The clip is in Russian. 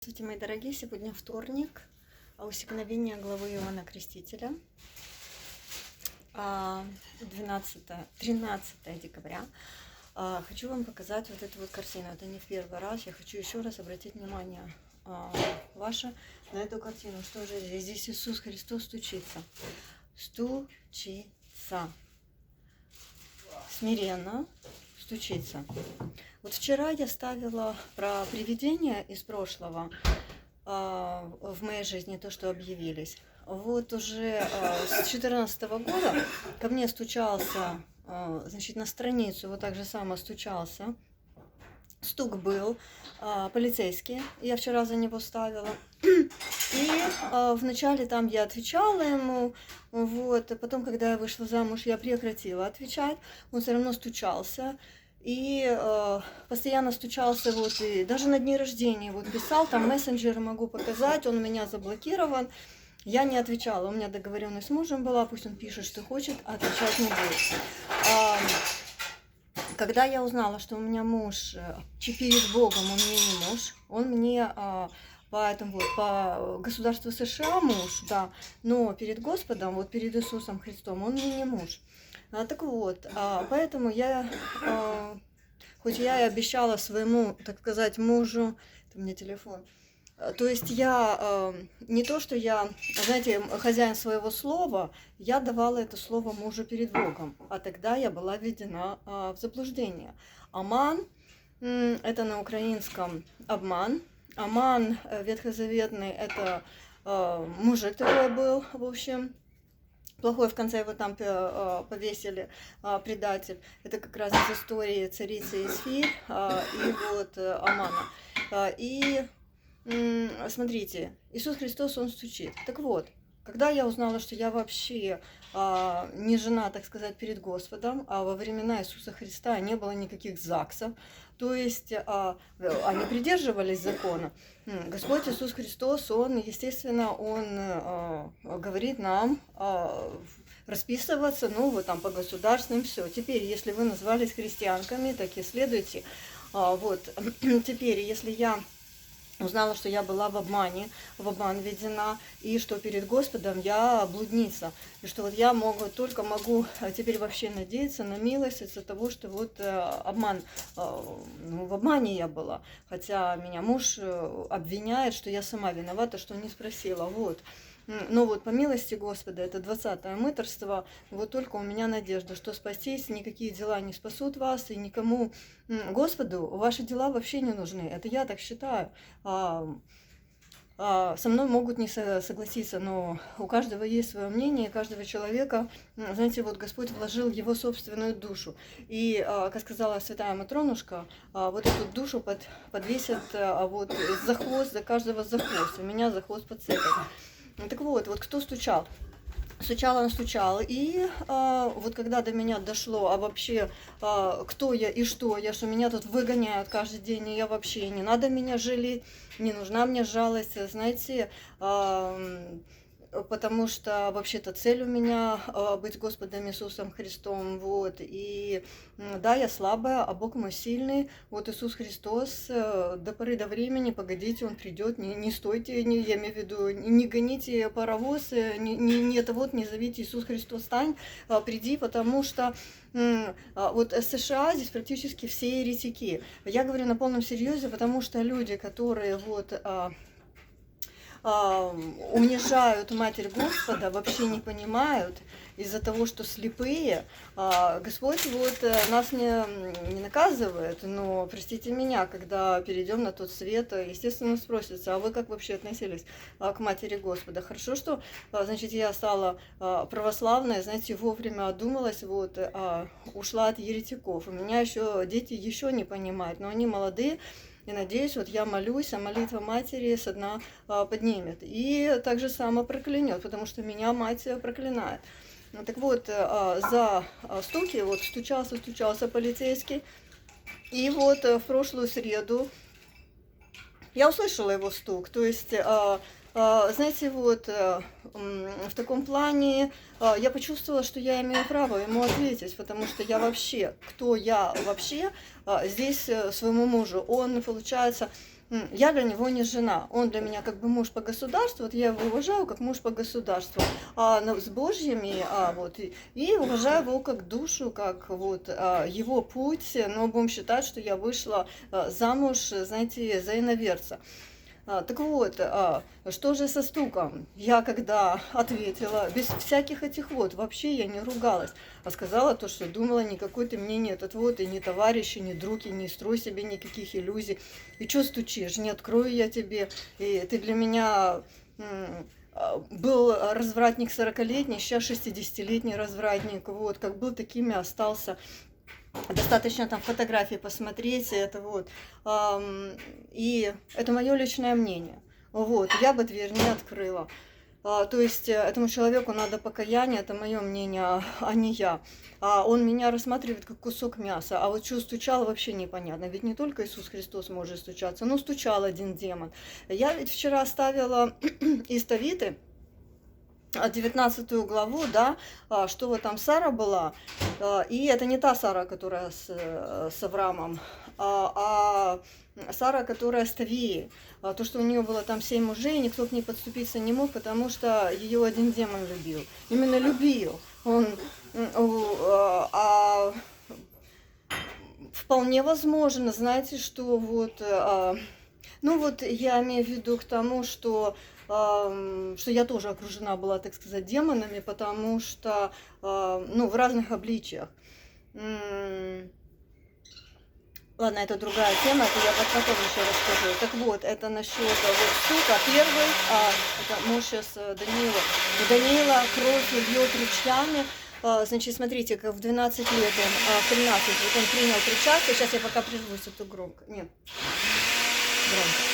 Здравствуйте, мои дорогие! Сегодня вторник, усекновение главы Иоанна Крестителя, 13 декабря. Хочу вам показать вот эту вот картину. Это не в первый раз. Я хочу еще раз обратить внимание ваше на эту картину. Что же здесь? Здесь Иисус Христос стучится. Стучится. Смиренно стучится. Вот вчера я ставила про привидения из прошлого в моей жизни, то, что объявились. Вот уже с 2014 года ко мне стучался, значит, на страницу, вот так же само стучался. Стук был, полицейский, я вчера за него ставила. И вначале там я отвечала ему, вот, а потом, когда я вышла замуж, я прекратила отвечать, он все равно стучался. И постоянно стучался, вот, и даже на дни рождения вот писал, там мессенджеры могу показать, он у меня заблокирован. Я не отвечала, у меня договоренность с мужем была, пусть он пишет, что хочет, а отвечать не будет. Когда я узнала, что у меня муж перед Богом, он мне не муж, он мне по государству США муж, да, но перед Господом, вот перед Иисусом Христом, он мне не муж. Так вот, поэтому я, хоть я и обещала своему, так сказать, мужу, это у меня телефон, то есть я, не то, что я, знаете, хозяин своего слова, я давала это слово мужу перед Богом, а тогда я была введена в заблуждение. Аман, это на украинском обман, Аман ветхозаветный, это мужик такой был, в общем, плохой, в конце его там повесили, предатель. Это как раз из истории царицы Исфирь и вот Амана. И смотрите, Иисус Христос, он стучит. Так вот, когда я узнала, что я вообще не жена, так сказать, перед Господом, а во времена Иисуса Христа не было никаких ЗАГСов, то есть они придерживались закона. Господь Иисус Христос, Он, естественно, Он говорит нам расписываться, ну, вот там по государственным, все. Теперь, если вы назвались христианками, так и следуйте. Вот, теперь, если я узнала, что я была в обман введена, и что перед Господом я блудница, и что вот я только могу теперь вообще надеяться на милость из-за того, что вот обман, ну, в обмане я была, хотя меня муж обвиняет, что я сама виновата, что не спросила, вот. Но вот по милости Господа, это 20-е мытарство, вот только у меня надежда, что спастись, никакие дела не спасут вас, и никому, Господу, ваши дела вообще не нужны. Это я так считаю. Со мной могут не согласиться, но у каждого есть свое мнение, у каждого человека, знаете, вот Господь вложил его собственную душу. И, как сказала святая Матронушка, вот эту душу подвесят вот за хвост, за каждого за хвост, у меня за хвост под цепь. Так вот, вот кто стучал? Стучал, и вот когда до меня дошло, а вообще, кто я и что я, что меня тут выгоняют каждый день, и я вообще, не надо меня жалеть, не нужна мне жалость, знаете, потому что вообще-то цель у меня быть Господом Иисусом Христом, вот, и да, я слабая, а Бог мой сильный, вот Иисус Христос до поры до времени, погодите, Он придет, не стойте, я имею в виду, не гоните паровоз, не зовите Иисус Христос, стань, приди, потому что вот США здесь практически все еретики. Я говорю на полном серьезе, потому что люди, которые вот унижают Матерь Господа, вообще не понимают из-за того, что слепые. Господь вот нас не наказывает, но, простите меня, когда перейдем на тот свет, естественно, спросится, а вы как вообще относились к Матери Господа? Хорошо, что, значит, я стала православной, знаете, вовремя одумалась, вот, ушла от еретиков. У меня еще дети еще не понимают, но они молодые, и надеюсь, вот я молюсь, а молитва матери со дна поднимет. И так же само проклянет, потому что меня мать проклинает. Ну, так вот, за стуки, вот стучался полицейский. И вот в прошлую среду я услышала его стук. То есть, знаете, вот в таком плане я почувствовала, что я имею право ему ответить, потому что я вообще, кто я вообще здесь своему мужу. Он, получается, я для него не жена. Он для меня как бы муж по государству, вот я его уважаю как муж по государству, с Божьими, и уважаю его как душу, как вот его путь, но будем считать, что я вышла замуж, знаете, за иноверца. Так вот, что же со стуком? Я когда ответила, без всяких этих вот, вообще я не ругалась, а сказала то, что думала, никакой ты мне не этот вот, и не товарищ, и не друг, и не строй себе никаких иллюзий. И что стучишь? Не открою я тебе, и ты для меня был развратник 40-летний, сейчас 60-летний развратник, вот, как был, такими остался. Достаточно там фотографии посмотреть, это вот. И это мое личное мнение. Вот, я бы дверь не открыла. То есть этому человеку надо покаяние, это мое мнение, а не я. Он меня рассматривает как кусок мяса, а вот что стучал, вообще непонятно. Ведь не только Иисус Христос может стучаться, но стучал один демон. Я ведь вчера ставила исповеди, 19 главу, да, что вот там Сара была, и это не та Сара, которая с Авраамом, а Сара, которая с Тавией. То, что у нее было там 7 мужей, никто к ней подступиться не мог, потому что ее один демон любил. Именно любил. Он, вполне возможно, знаете, что вот, ну вот я имею в виду к тому, что я тоже окружена была, так сказать, демонами, потому что, ну, в разных обличиях. Ладно, это другая тема, это я потом еще расскажу. Так вот, это насчет вот стука. Первый, это муж сейчас Даниила. У Даниила кровь льет ручьями. Значит, смотрите, как в 12 лет он, в 13, вот он принял причастие. Сейчас я пока прервусь, это громко. Нет, громко.